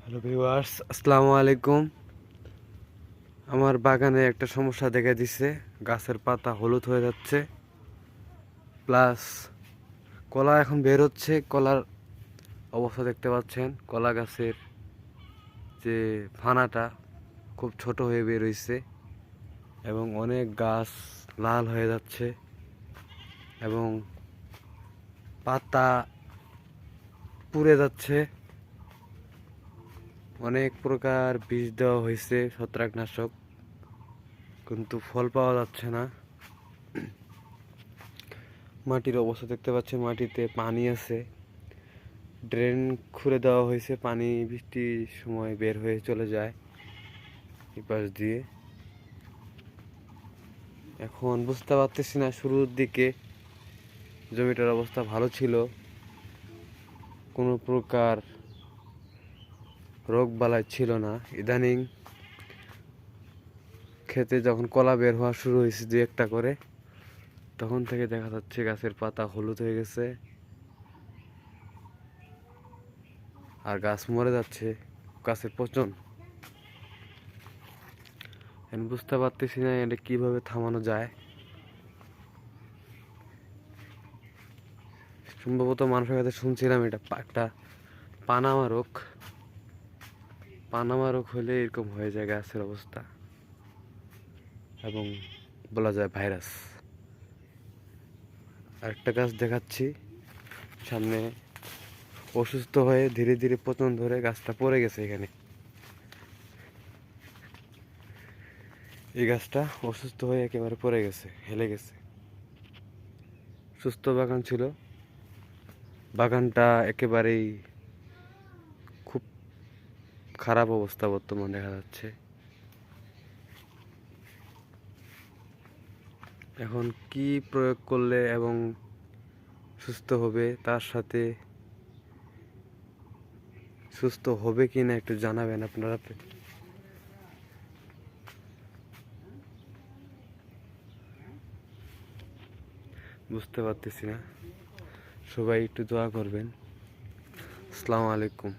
Hello viewers, আসসালামু আলাইকুম। আমার বাগানে একটা সমস্যা দেখা দিছে, গাছের পাতা হলুদ হয়ে যাচ্ছে, প্লাস কলা এখন বের হচ্ছে। কলার অবস্থা দেখতে পাচ্ছেন, কলা গাছের যে ফানাটা খুব ছোট হয়ে বের হয়েছে এবং অনেক গাছ লাল হয়ে যাচ্ছে এবং পাতা পুড়ে যাচ্ছে। অনেক প্রকার বীজ দেওয়া হয়েছে, ছত্রাকনাশক, কিন্তু ফল পাওয়া যাচ্ছে না। মাটির অবস্থা দেখতে পাচ্ছেন, মাটিতে পানি আছে, ড্রেন খুঁড়ে দেওয়া হয়েছে, পানি বৃষ্টির সময় বের হয়ে চলে যায় এই পাশ দিয়ে। এখন বুঝতে পারতেছি না, শুরুর দিকে জমিটার অবস্থা ভালো ছিল, কোনো প্রকার রোগ বালাই ছিল না। ইদানিং খেতে যখন কলা বের হওয়া শুরু হয়েছে দু একটা করে, তখন থেকে দেখা যাচ্ছে গাছের পাতা হলুদ হয়ে গেছে আর গাছ মরে যাচ্ছে, গাছের পচন। এখন বুঝতে পারতেছি না এটা কিভাবে থামানো যায়। সম্ভবত মানুষের কাছে শুনছিলাম এটা একটা পানামা রোগ। পানামা রোগ হলে এরকম হয়ে যায় গাছের অবস্থা, এবং বলা যায় ভাইরাস। আরেকটা গাছ দেখাচ্ছি সামনে, অসুস্থ হয়ে ধীরে ধীরে পচন ধরে গাছটা পড়ে গেছে। এখানে এই গাছটা অসুস্থ হয়ে একেবারে পড়ে গেছে, হেলে গেছে। সুস্থ বাগান ছিল, বাগানটা একেবারেই খুব খারাপ অবস্থা বর্তমান দেখা যাচ্ছে। এখন কি প্রয়োগ করলে এবং সুস্থ হবে, তার সাথে সুস্থ হবে কি না একটু জানাবেন আপনারা। বুঝতে পারতেছি না, সবাই একটু দোয়া করবেন। আসসালামু আলাইকুম।